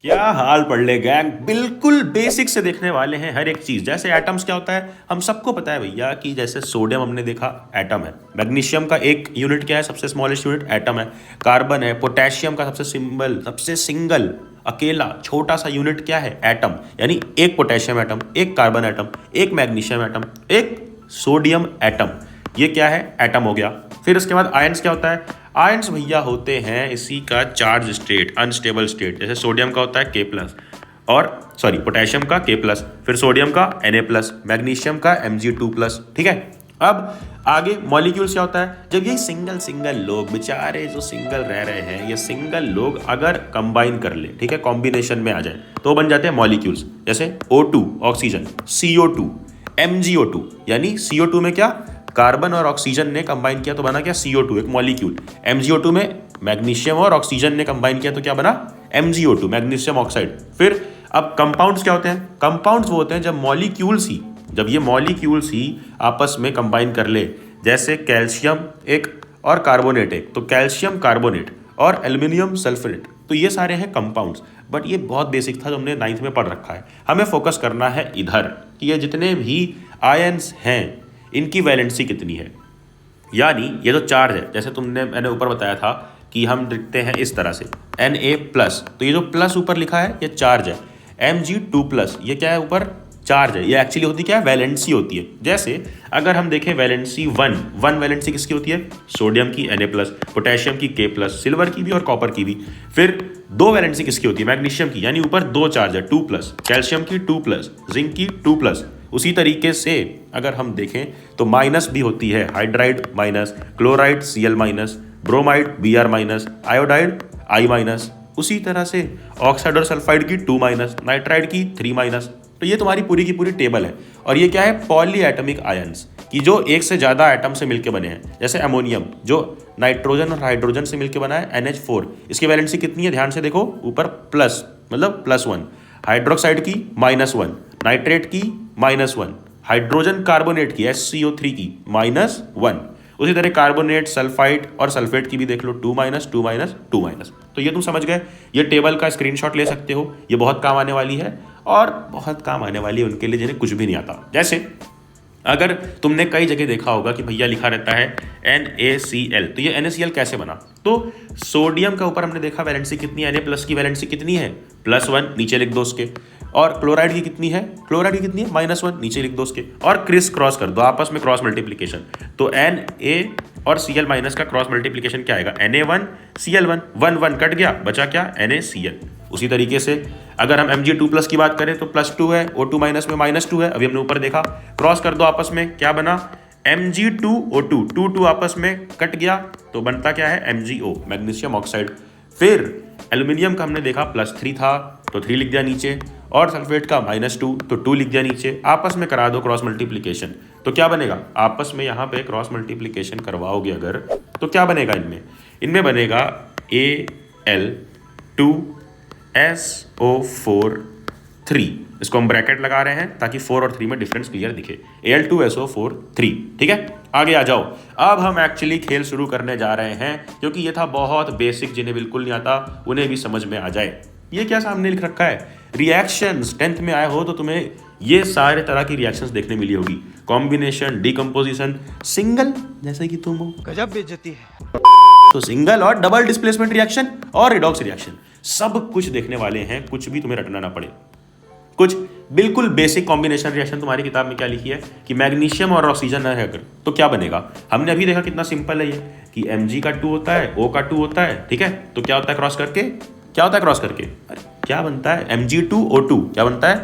क्या हाल पढ़ ले गैंग। बिल्कुल बेसिक से देखने वाले हैं हर एक चीज। जैसे एटम्स क्या होता है हम सबको पता है भैया कि जैसे सोडियम हमने देखा एटम है। मैग्नीशियम का एक यूनिट क्या है, सबसे स्मॉलेस्ट यूनिट एटम है। कार्बन है। पोटेशियम का सबसे सिंगल अकेला छोटा सा यूनिट क्या है, एटम। यानी एक पोटेशियम एटम, एक कार्बन एटम, एक मैग्नीशियम एटम, एक सोडियम एटम। ये क्या है, एटम हो गया। फिर उसके बाद आयंस क्या होता है, आयंस भैया होते हैं इसी का चार्ज स्टेट, अनस्टेबल स्टेट। जैसे सोडियम का होता है के प्लस, और सॉरी पोटेशियम का के प्लस, फिर सोडियम का Na प्लस, मैग्नीशियम का Mg2 प्लस। ठीक है। अब आगे मॉलिक्यूल्स क्या होता है, जब ये सिंगल सिंगल लोग बेचारे जो सिंगल रह रहे हैं, ये सिंगल लोग अगर कंबाइन कर ले, ठीक है, कॉम्बिनेशन में आ जाए तो बन जाते हैं मॉलिक्यूल्स। जैसे O2 ऑक्सीजन, CO2, MgO2 यानी CO2 में क्या, कार्बन और ऑक्सीजन ने कंबाइन किया तो बना क्या, CO2 एक मॉलिक्यूल। MgO2 में मैग्नीशियम और ऑक्सीजन ने कंबाइन किया तो क्या बना, MgO2 मैग्नीशियम ऑक्साइड। फिर अब कंपाउंड्स क्या होते हैं, कंपाउंड्स वो होते हैं जब ये मॉलिक्यूल्स ही आपस में कंबाइन कर ले। जैसे कैल्शियम एक और कार्बोनेट एक, तो कैल्शियम कार्बोनेट और एल्यूमिनियम सल्फेट, तो ये सारे हैं कंपाउंड्स। बट ये बहुत बेसिक था जो हमने 9th में पढ़ रखा है। हमें फोकस करना है इधर कि ये जितने भी आयंस हैं इनकी वैलेंसी कितनी है। यानी ये जो चार्ज है, जैसे मैंने ऊपर बताया था कि हम लिखते हैं इस तरह से Na प्लस, तो ये जो प्लस ऊपर लिखा है ये चार्ज है। Mg2 प्लस ये क्या है, ऊपर चार्ज है। ये एक्चुअली होती क्या है, वैलेंसी होती है। जैसे अगर हम देखें वैलेंसी वन वैलेंसी किसकी होती है, सोडियम की Na प्लस, पोटेशियम की K प्लस, सिल्वर की भी और कॉपर की भी। फिर दो वैलेंसी किसकी होती है, मैग्नीशियम की, यानी ऊपर दो चार्ज है 2 प्लस, कैल्शियम की 2 प्लस, जिंक की 2 प्लस। उसी तरीके से अगर हम देखें तो माइनस भी होती है, hydride minus, chloride Cl minus, bromide Br minus, iodide I minus. उसी तरह से ऑक्साइड और सल्फाइड की 2 माइनस, नाइट्राइड की 3 माइनस। तो ये तुम्हारी पूरी की पूरी टेबल है। और ये क्या है, पॉली एटमिक आयंस कि जो एक से ज़्यादा एटम से मिलकर बने हैं। जैसे अमोनियम जो नाइट्रोजन और हाइड्रोजन से मिलकर बना है NH4, इसकी वैलेंसी कितनी है, ध्यान से देखो, ऊपर प्लस मतलब +1, हाइड्रोक्साइड की -1, नाइट्रेट की -1, हाइड्रोजन कार्बोनेट की HCO3 की -1। उसी तरह कार्बोनेट, सल्फाइड और सल्फेट की भी देख लो 2 माइनस 2 माइनस 2 माइनस। तो ये तुम समझ गए। ये टेबल का स्क्रीनशॉट ले सकते हो, ये बहुत काम आने वाली है, और बहुत काम आने वाली है उनके लिए जिन्हें कुछ भी नहीं आता। जैसे अगर तुमने कई जगह देखा होगा कि भैया लिखा रहता है NaCl, तो ये NaCl कैसे बना, तो सोडियम का ऊपर हमने देखा वैलेंसी कितनी है, Na प्लस की वैलेंसी कितनी है, +1, नीचे लिख दो उसके। और क्लोराइड की कितनी है, क्लोराइड की कितनी है, -1, नीचे लिख दो उसके। और क्रिस क्रॉस कर दो आपस में, क्रॉस मल्टीप्लीकेशन, तो Na और Cl माइनस का क्रॉस मल्टीप्लीकेशन क्या आएगा, Na1 Cl1, 1 1 कट गया, बचा क्या, NaCl। उसी तरीके से अगर हम Mg2 प्लस की बात करें तो +2 है, O2 माइनस में -2 है, अभी हमने ऊपर देखा, क्रॉस कर दो आपस में, क्या बना, Mg2O2, 2 आपस में कट गया तो बनता क्या है, MgO मैग्नीशियम ऑक्साइड। फिर एल्यूमिनियम का हमने देखा +3 था तो 3 लिख दिया नीचे, और सल्फेट का -2 तो 2 लिख दिया नीचे। आपस में करा दो क्रॉस मल्टीप्लीकेशन, तो क्या बनेगा, आपस में यहाँ पे क्रॉस मल्टीप्लीकेशन करवाओगे अगर, तो क्या बनेगा, इनमें बनेगा Al2SO4 3। इसको हम ब्रैकेट लगा रहे हैं ताकि 4 और 3 में डिफरेंस क्लियर दिखे, Al2SO4 3। ठीक है, आगे आ जाओ। अब हम एक्चुअली खेल शुरू करने जा रहे हैं, क्योंकि ये था बहुत बेसिक, जिन्हें बिल्कुल नहीं आता उन्हें भी समझ में आ जाए। ये क्या सामने लिख रखा है, रिएक्शंस। 10th में आए हो तो तुम्हें ये सारे तरह की रिएक्शंस देखने मिली होगी, कॉम्बिनेशन, डिकम्पोजिशन, सिंगल जैसे कि तुम हो, गजब बेइज्जती है। तो सिंगल और डबल डिस्प्लेसमेंट रिएक्शन और रिडॉक्स रिएक्शन, सब कुछ देखने वाले हैं, कुछ भी तुम्हें रटना ना पड़े। कुछ बिल्कुल बेसिक कॉम्बिनेशन रिएक्शन तुम्हारी किताब में क्या लिखी है कि मैग्नीशियम और ऑक्सीजन है अगर, तो क्या बनेगा। हमने अभी देखा कितना सिंपल है ये, कि Mg का 2 होता है, O का 2 होता है, ठीक है, तो क्या होता है क्रॉस करके, क्या होता है क्रॉस करके, अरे क्या बनता है, Mg2O2, क्या बनता है,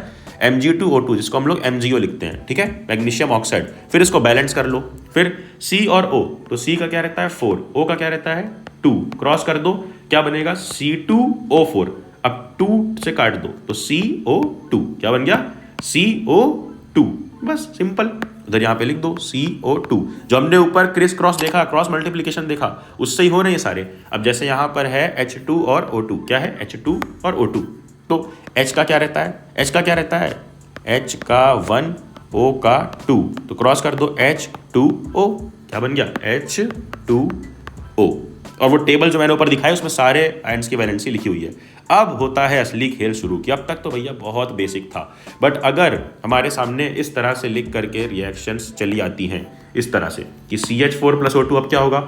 Mg2O2, जिसको हम लोग MgO लिखते हैं, ठीक है, मैग्नीशियम ऑक्साइड। फिर इसको बैलेंस कर लो, फिर C और O, तो C का क्या रहता है 4, O का क्या रहता है 2, क्रॉस कर दो, क्या बनेगा C2O4। अब 2 से काट दो तो CO2, क्या बन गया, CO2। बस सिंपल, उधर यहाँ पे लिख दो CO2। जो हमने ऊपर क्रिस क्रॉस देखा, क्रॉस मल्टीप्लीकेशन देखा, उससे ही हो रहे हैं सारे। अब जैसे यहाँ पर है H2 और O2, क्या है H2 और O2, तो H का क्या रहता है, H का क्या रहता है, H का 1, O का 2, तो क्रॉस कर दो H2O, क्या बन गया H2O। और वो टेबल जो मैंने ऊपर दिखाई उसमें सारे आयंस की वैलेंसी लिखी हुई है। अब होता है असली खेल शुरू, कि अब तक तो भैया बहुत बेसिक था, बट अगर हमारे सामने इस तरह से लिख करके रिएक्शंस चली आती हैं इस तरह से कि CH4+O2, अब क्या होगा,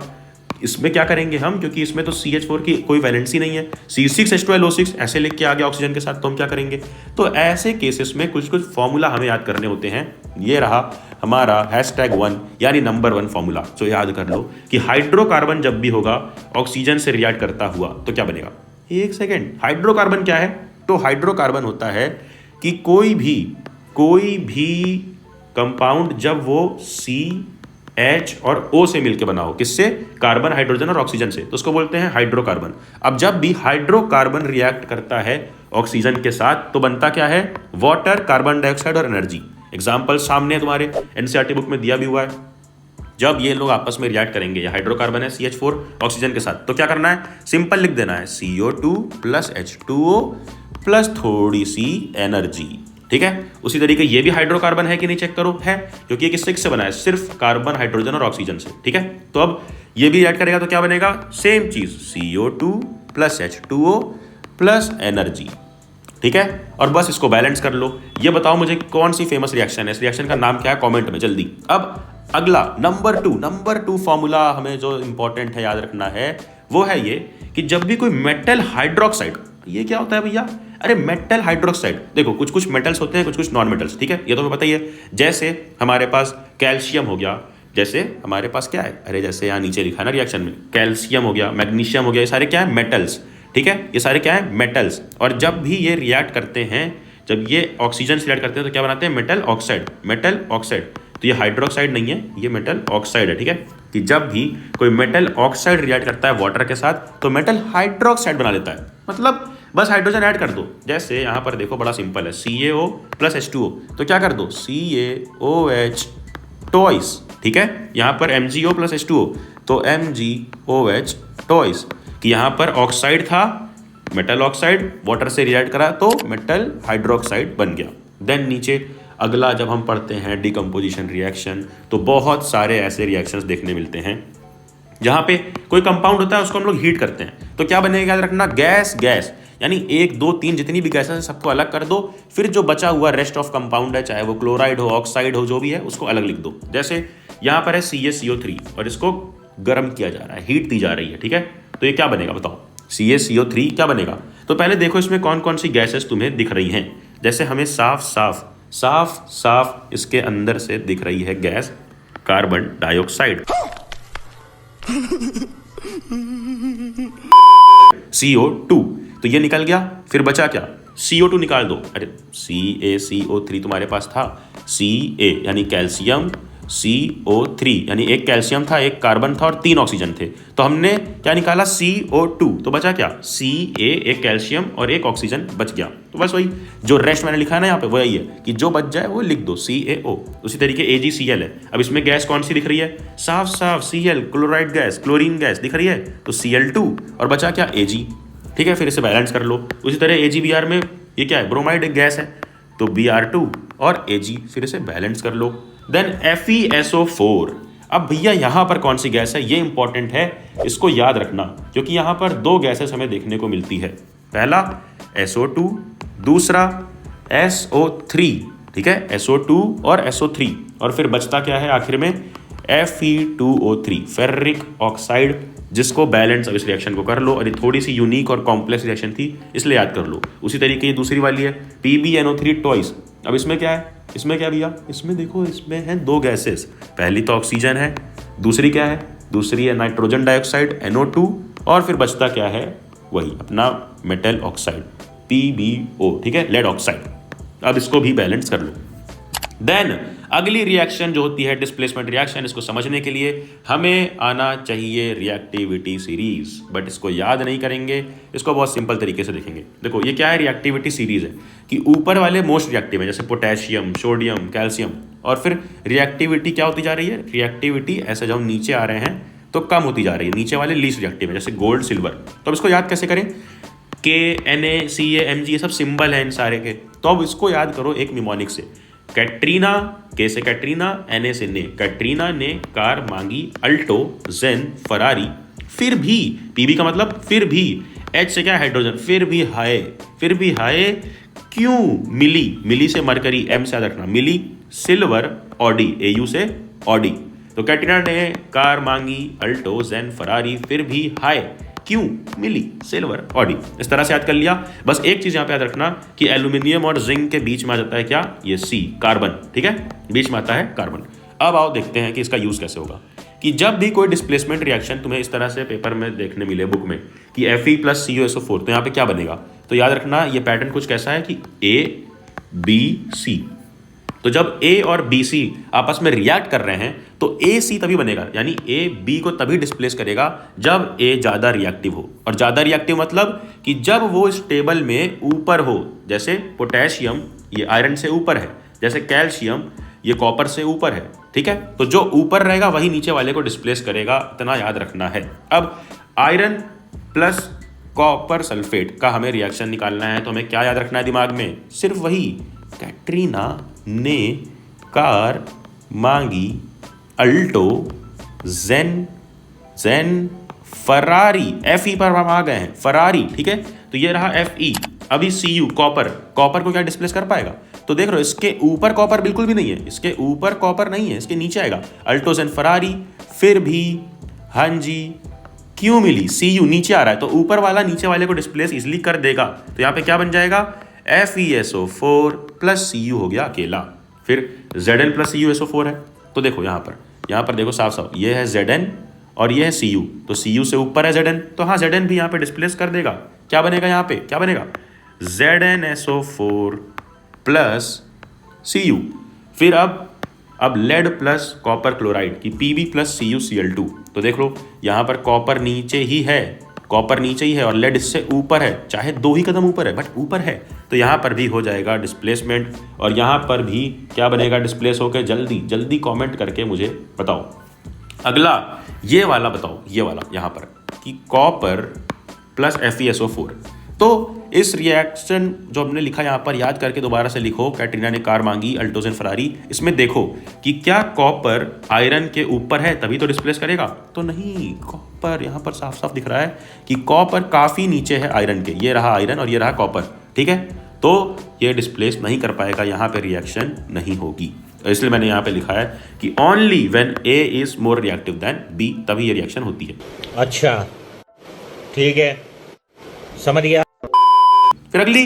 इसमें क्या करेंगे हम, क्योंकि इसमें तो CH4 की कोई वैलेंसी नहीं है, C6H12O6 ऐसे लिख के आ गया ऑक्सीजन के साथ, तो हम क्या करेंगे, तो ऐसे केसेस में कुछ कुछ फॉर्मूला हमें याद करने होते हैं। ये रहा हमारा #1 यानी नंबर 1 फॉर्मूला, जो याद कर लो कि हाइड्रोकार्बन जब भी होगा ऑक्सीजन से रिएक्ट करता हुआ तो क्या बनेगा। एक सेकेंड, हाइड्रोकार्बन क्या है, तो हाइड्रोकार्बन होता है कि कोई भी कंपाउंड जब वो CH और O से मिलकर बना हो, किससे, कार्बन, हाइड्रोजन और ऑक्सीजन से, तो उसको बोलते हैं हाइड्रोकार्बन। अब जब भी हाइड्रोकार्बन रिएक्ट करता है ऑक्सीजन के साथ तो बनता क्या है, वाटर, कार्बन डाइऑक्साइड और एनर्जी। एग्जाम्पल सामने तुम्हारे NCERT बुक में दिया भी हुआ है। जब ये लोग आपस में रिएक्ट करेंगे, या हाइड्रोकार्बन है CH4 ऑक्सीजन के साथ, तो क्या करना है, सिंपल लिख देना है CO2 + H2O प्लस थोड़ी सी एनर्जी। ठीक है, उसी तरीके ये भी हाइड्रोकार्बन है कि नहीं चेक करो, है, क्योंकि ये किससे किससे बना है, सिर्फ कार्बन, हाइड्रोजन और ऑक्सीजन से। ठीक है, तो अब ये भी रिएक्ट करेगा तो क्या बनेगा, सेम चीज, CO2 + H2O प्लस एनर्जी। ठीक है, और बस इसको बैलेंस कर लो। ये बताओ मुझे कौन सी फेमस रिएक्शन है, इस रिएक्शन का नाम क्या है, कमेंट में जल्दी। अब अगला नंबर टू फॉर्मूला हमें जो इंपॉर्टेंट है याद रखना है, वो है ये कि जब भी कोई मेटल हाइड्रोक्साइड, ये क्या होता है भैया, अरे मेटल हाइड्रोक्साइड, देखो कुछ कुछ मेटल्स होते हैं, कुछ कुछ नॉन मेटल्स। ठीक है, ये तो हमें पता ही है। जैसे हमारे पास कैल्शियम हो गया, जैसे हमारे पास क्या है, अरे जैसे यहाँ नीचे लिखा है ना रिएक्शन में, कैल्शियम हो गया, मैग्नीशियम हो गया, ये सारे क्या है, मेटल्स। ठीक है, ये सारे क्या है, मेटल्स। और जब भी ये रिएक्ट करते हैं, जब ये ऑक्सीजन से रिएक्ट करते हैं तो क्या बनाते हैं, मेटल ऑक्साइड। तो ये हाइड्रोक्साइड नहीं है, ये मेटल ऑक्साइड है। ठीक है, कि जब भी कोई मेटल ऑक्साइड रिएक्ट करता है वाटर के साथ तो मेटल हाइड्रोक्साइड बना लेता है, मतलब बस हाइड्रोजन ऐड कर दो। जैसे यहाँ पर देखो बड़ा सिंपल है, CaO + H2O, तो क्या कर दो, CaOH टॉइस। ठीक है, यहाँ पर MgO + H2O, तो MgOH टॉइस, कि यहाँ पर ऑक्साइड था, मेटल ऑक्साइड, वाटर से रिएक्ट करा तो मेटल हाइड्रोक्साइड बन गया। देन नीचे अगला जब हम पढ़ते हैं डिकम्पोजिशन रिएक्शन, तो बहुत सारे ऐसे रिएक्शंस देखने मिलते हैं जहाँ पे कोई कंपाउंड होता है उसको हम लोग हीट करते हैं, तो क्या बनेगा, याद रखना, गैस, यानी 1 2 3 जितनी भी गैसेस है सबको अलग कर दो, फिर जो बचा हुआ रेस्ट ऑफ कंपाउंड है, चाहे वो क्लोराइड हो, ऑक्साइड हो, जो भी है, उसको अलग लिख दो। जैसे यहाँ पर है CaCO3 और इसको गर्म किया जा रहा है, हीट दी जा रही है। ठीक है, तो ये क्या बनेगा बताओ, CaCO3 क्या बनेगा। तो पहले देखो इसमें कौन कौन सी गैसेस तुम्हें दिख रही हैं। जैसे हमें साफ इसके अंदर से दिख रही है गैस कार्बन डाइऑक्साइड, CO2, तो ये निकल गया। फिर बचा क्या, CO2 निकाल दो, अरे CaCO3 तुम्हारे पास था, Ca यानी कैल्शियम, CO3 यानी एक कैल्शियम था, एक कार्बन था और 3 ऑक्सीजन थे, तो हमने क्या निकाला, CO2, तो बचा क्या, Ca, एक कैल्शियम और एक ऑक्सीजन बच गया। तो बस वही जो रेस्ट मैंने लिखा है ना यहाँ पे, वही है कि जो बच जाए वो लिख दो, CaO। उसी तरीके AgCl है। अब इसमें गैस कौन सी दिख रही है, साफ Cl, chloride gas, chlorine gas दिख रही है, तो Cl2, और बचा क्या, Ag। ठीक है, फिर इसे बैलेंस कर लो। उसी तरह AgBr में ये क्या है, ब्रोमाइड एक गैस है, तो Br2 और Ag, फिर इसे बैलेंस कर लो। Then FeSO4। अब भैया यहाँ पर कौन सी गैस है, ये इंपॉर्टेंट है, इसको याद रखना, क्योंकि यहाँ पर 2 गैसेस हमें देखने को मिलती है। पहला SO2, दूसरा SO3। ठीक है, SO2 और SO3, और फिर बचता क्या है आखिर में, Fe2O3, फेरिक ऑक्साइड, जिसको बैलेंस अब इस रिएक्शन को कर लो। और ये थोड़ी सी यूनिक और कॉम्प्लेक्स रिएक्शन थी, इसलिए याद कर लो। उसी तरीके ये दूसरी वाली है PbNO3 टॉइस। अब इसमें क्या है, इसमें क्या भैया, इसमें देखो, इसमें है 2 गैसेस, पहली तो ऑक्सीजन है, दूसरी क्या है, दूसरी है नाइट्रोजन डाइऑक्साइड NO2, और फिर बचता क्या है, वही अपना मेटल ऑक्साइड PbO। ठीक है, लेड ऑक्साइड। अब इसको भी बैलेंस कर लो। देन अगली रिएक्शन जो होती है डिस्प्लेसमेंट रिएक्शन, इसको समझने के लिए हमें आना चाहिए रिएक्टिविटी सीरीज, बट इसको याद नहीं करेंगे, इसको बहुत सिंपल तरीके से देखेंगे। देखो ये क्या है, रिएक्टिविटी सीरीज है कि ऊपर वाले मोस्ट रिएक्टिव है, जैसे पोटेशियम, सोडियम, कैल्शियम, और फिर रिएक्टिविटी क्या होती जा रही है, रिएक्टिविटी ऐसे जब हम नीचे आ रहे हैं तो कम होती जा रही है, नीचे वाले लीस्ट रिएक्टिव है, जैसे गोल्ड, सिल्वर। तो अब इसको याद कैसे करें, K, Na, Ca, Mg, ये सब सिंबल हैं इन सारे के। तो अब इसको याद करो एक निमोनिक से, कैटरीना, के से कैटरीना, Na से ने, कैटरीना ने कार मांगी अल्टो, जेन, फरारी, फिर भी, पीबी का मतलब फिर भी H से क्या है हाइड्रोजन, फिर भी हाई क्यों, मिली से मरकरी, M से याद रखना, मिली सिल्वर ऑडी, AU से ऑडी। तो कैटरीना ने कार मांगी अल्टो जेन फरारी, फिर भी हाई क्यों, मिली सिल्वर ऑडी। इस तरह से याद कर लिया। बस एक चीज यहां पे याद रखना कि एल्यूमिनियम और जिंक के बीच में आ जाता है क्या, ये C, कार्बन। ठीक है, बीच में आता है कार्बन। अब आओ देखते हैं कि इसका यूज कैसे होगा। कि जब भी कोई डिस्प्लेसमेंट रिएक्शन तुम्हें इस तरह से पेपर में देखने मिले बुक में कि Fe + CuSO4, तो यहाँ पे क्या बनेगा, तो याद रखना ये पैटर्न कुछ कैसा है कि A B C। तो जब A और BC आपस में रिएक्ट कर रहे हैं तो AC तभी बनेगा, यानी A B को तभी डिस्प्लेस करेगा जब A ज़्यादा रिएक्टिव हो। और ज़्यादा रिएक्टिव मतलब कि जब वो इस टेबल में ऊपर हो, जैसे पोटेशियम ये आयरन से ऊपर है, जैसे कैल्शियम ये कॉपर से ऊपर है। ठीक है, तो जो ऊपर रहेगा वही नीचे वाले को डिस्प्लेस करेगा, इतना याद रखना है। अब आयरन प्लस कॉपर सल्फेट का हमें रिएक्शन निकालना है, तो हमें क्या याद रखना है दिमाग में, सिर्फ वही, कैटरीना ने कार मांगी अल्टो जेन फरारी, Fe पर हम आ गए हैं, फरारी। ठीक है, तो ये रहा Fe। अभी Cu कॉपर को क्या डिस्प्लेस कर पाएगा, तो देख रहे हो इसके ऊपर कॉपर बिल्कुल भी नहीं है, इसके ऊपर कॉपर नहीं है, इसके नीचे आएगा अल्टो जेन फरारी, फिर भी हाँ जी क्यों मिली, Cu नीचे आ रहा है तो ऊपर वाला नीचे वाले को डिस्प्लेस इजिली कर देगा। तो यहाँ पे क्या बन जाएगा, FeSO4 + Cu हो गया अकेला, फिर Zn + CuSO4 है। तो देखो यहाँ पर देखो साफ साफ, ये है Zn और ये है Cu, तो Cu से ऊपर है Zn, तो हाँ Zn भी यहाँ पे डिस्प्लेस कर देगा। क्या बनेगा यहाँ पे, क्या बनेगा, ZnSO4 + Cu। फिर अब लेड प्लस कॉपर क्लोराइड की Pb + CuCl2। तो देख लो यहाँ पर कॉपर नीचे ही है और लेड इससे ऊपर है, चाहे 2 ही कदम ऊपर है बट ऊपर है, तो यहाँ पर भी हो जाएगा डिस्प्लेसमेंट। और यहाँ पर भी क्या बनेगा डिस्प्लेस होकर, जल्दी कमेंट करके मुझे बताओ। अगला ये वाला बताओ, ये वाला यहाँ पर कि कॉपर + FeSO4। तो इस रिएक्शन जो हमने लिखा यहाँ पर याद करके दोबारा से लिखो, कैटरीना ने कार मांगी अल्टो जेन फरारी। इसमें देखो कि क्या कॉपर आयरन के ऊपर है तभी तो डिस्प्लेस करेगा, तो नहीं, कॉपर यहाँ पर साफ साफ दिख रहा है कि कॉपर काफ़ी नीचे है आयरन के, ये रहा आयरन और ये रहा कॉपर। ठीक है, तो ये डिस्प्लेस नहीं कर पाएगा, यहाँ पे रिएक्शन नहीं होगी। इसलिए मैंने यहाँ पे लिखा है कि only when A is more reactive than B, तभी ये रिएक्शन होती है। अच्छा ठीक है, समझ गया। फिर अगली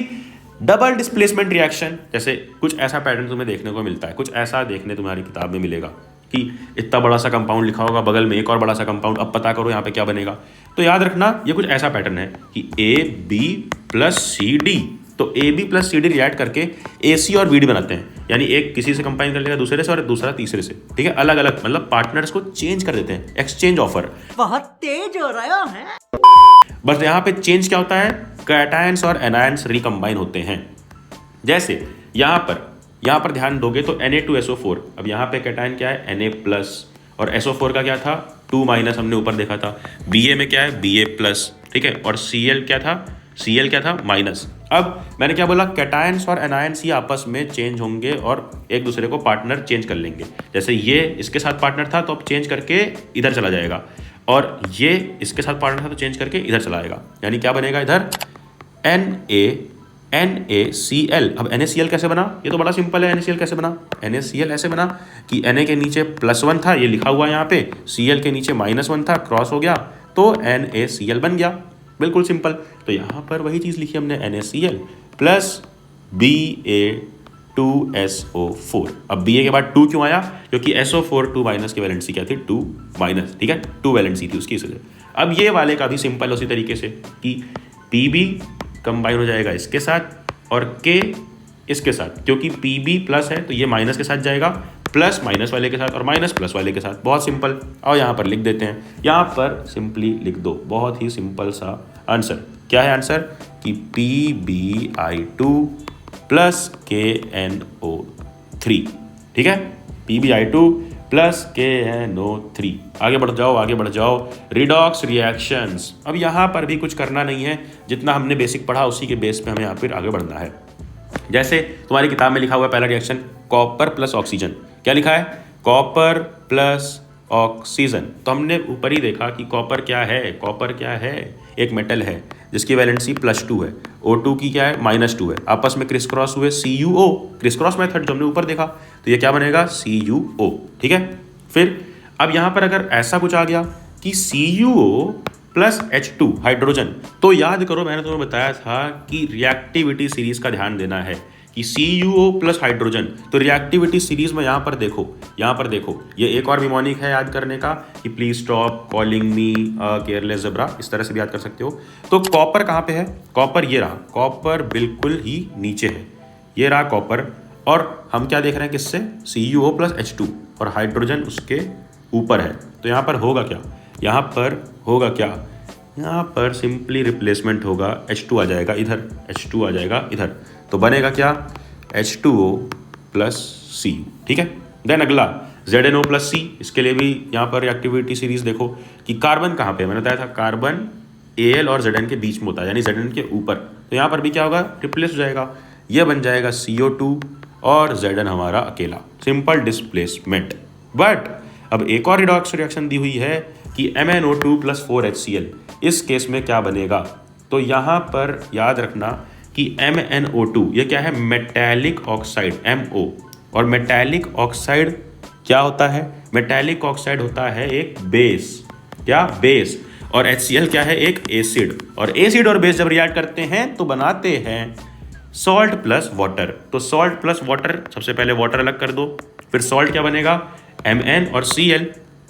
डबल डिस्प्लेसमेंट रिएक्शन, जैसे कुछ ऐसा पैटर्न तुम्हें देखने को मिलता है, कुछ ऐसा देखने तुम्हारी किताब में मिलेगा कि इतना बड़ा सा कंपाउंड लिखा होगा, बगल में एक और बड़ा सा कंपाउंड, अब पता करो यहाँ पे क्या बनेगा। तो याद रखना ये कुछ ऐसा पैटर्न है कि AB + CD, तो AB + CD रिएक्ट करके AC और BD बनाते हैं, यानी एक किसी से कंबाइन कर लेगा दूसरे से और दूसरा तीसरे से। ठीक है, अलग अलग मतलब पार्टनर्स को चेंज कर देते हैं, एक्सचेंज ऑफर। बहुत तेज हो रहा है। बस यहाँ पे चेंज क्या होता है, कैटायंस और एनायंस रिकम्बाइन होते हैं। जैसे यहाँ पर ध्यान दोगे तो Na2SO4, अब यहाँ पे कैटायन क्या है Na+, और SO4 का क्या था 2- हमने ऊपर देखा था। Ba में क्या है Ba+, ठीक है, और Cl क्या था माइनस। अब मैंने क्या बोला, कैटायंस और एनायंस ही आपस में चेंज होंगे और एक दूसरे को पार्टनर चेंज कर लेंगे। जैसे ये इसके साथ पार्टनर था तो अब चेंज करके इधर चला जाएगा, और ये इसके साथ पार्टनर था तो चेंज करके इधर चला आएगा, यानी क्या बनेगा इधर NaCl। अब NaCl कैसे बना, ये तो बड़ा सिंपल है। NaCl कैसे बना, NaCl ऐसे बना कि Na के नीचे +1 था, ये लिखा हुआ यहाँ पे, Cl के नीचे -1 था, क्रॉस हो गया तो NaCl बन गया, बिल्कुल सिंपल। तो यहाँ पर वही चीज़ लिखी हमने, NaCl + Ba2SO4। अब Ba के बाद 2 क्यों आया, क्योंकि SO4 2- की वैलेंसी क्या थी 2-, ठीक है, 2 वैलेंसी थी उसकी, इसलिए। अब ये वाले का भी सिंपल उसी तरीके से कि Pb कंबाइन हो जाएगा इसके साथ और K इसके साथ, क्योंकि Pb+ है तो ये माइनस के साथ जाएगा, प्लस माइनस वाले के साथ और माइनस प्लस वाले के साथ। बहुत सिंपल। और यहाँ पर लिख देते हैं, यहाँ पर सिंपली लिख दो, बहुत ही सिंपल सा आंसर। क्या है आंसर कि PbI2 + KNO3, ठीक है, PbI2 + KNO3। आगे बढ़ जाओ। Redox reactions. अब यहाँ पर भी कुछ करना नहीं है, जितना हमने बेसिक पढ़ा उसी के बेस पे हमें यहाँ पर आगे बढ़ना है। जैसे तुम्हारी किताब में लिखा हुआ है पहला रिएक्शन कॉपर + ऑक्सीजन। क्या लिखा है, कॉपर + ऑक्सीजन। तो हमने ऊपर ही देखा कि कॉपर क्या है, एक मेटल है जिसकी वैलेंसी +2 है, O2 की क्या है -2 है, आपस में क्रिस क्रॉस हुए CuO, क्रिस क्रॉस मेथड जो हमने ऊपर देखा, तो ये क्या बनेगा CuO, ठीक है। फिर अब यहाँ पर अगर ऐसा कुछ आ गया कि CuO प्लस H2 हाइड्रोजन, तो याद करो मैंने तुम्हें बताया था कि रिएक्टिविटी सीरीज का ध्यान देना है कि CuO प्लस हाइड्रोजन, तो रिएक्टिविटी सीरीज में यहाँ पर देखो ये एक और निमोनिक है याद करने का कि please stop calling me careless zebra, इस तरह से भी याद कर सकते हो। तो कॉपर कहाँ पे है, कॉपर ये रहा, कॉपर बिल्कुल ही नीचे है, ये रहा कॉपर, और हम क्या देख रहे हैं किससे, CuO प्लस H2 और हाइड्रोजन उसके ऊपर है। तो यहाँ पर होगा क्या, यहाँ पर सिंपली रिप्लेसमेंट होगा, H2 आ जाएगा इधर, H2 आ जाएगा इधर, तो बनेगा क्या H2O प्लस Cu, ठीक है। देन अगला ZnO प्लस C, इसके लिए भी यहाँ पर एक्टिविटी सीरीज देखो कि कार्बन कहाँ पे है, मैंने बताया था कार्बन Al और Zn के बीच में होता है, यानी Zn के ऊपर, तो यहाँ पर भी क्या होगा, रिप्लेस हो जाएगा, ये बन जाएगा CO2 और Zn हमारा अकेला, सिंपल डिस्प्लेसमेंट। बट अब एक और रिडॉक्स रिएक्शन दी हुई है कि MnO2 प्लस 4HCl, इस केस में क्या बनेगा, तो यहाँ पर याद रखना कि MnO2 ये क्या है, मेटैलिक ऑक्साइड MO, और मेटैलिक ऑक्साइड क्या होता है, मेटैलिक ऑक्साइड होता है एक बेस, क्या बेस, और HCl क्या है, एक एसिड, और एसिड और बेस जब रिएक्ट करते हैं तो बनाते हैं सॉल्ट प्लस वाटर। तो सॉल्ट प्लस वाटर, सबसे पहले वाटर अलग कर दो, फिर सॉल्ट क्या बनेगा, Mn और Cl,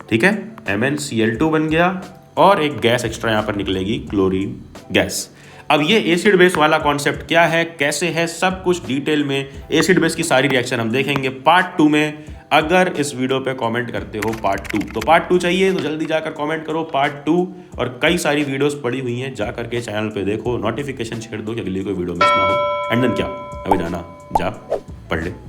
ठीक है, MnCl2 बन गया, और एक गैस एक्स्ट्रा यहाँ पर निकलेगी, क्लोरीन गैस। अब ये एसिड बेस वाला कॉन्सेप्ट क्या है, कैसे है, सब कुछ डिटेल में एसिड बेस की सारी रिएक्शन हम देखेंगे पार्ट 2 में। अगर इस वीडियो पे कमेंट करते हो पार्ट 2, तो पार्ट 2 चाहिए तो जल्दी जाकर कमेंट करो पार्ट 2, और कई सारी वीडियोस पड़ी हुई हैं, जा करके चैनल पे देखो, नोटिफिकेशन छेड़ दो कि अगली कोई वीडियो मिस ना हो। एंड देन क्या, अभी जाना, जा पढ़ ले।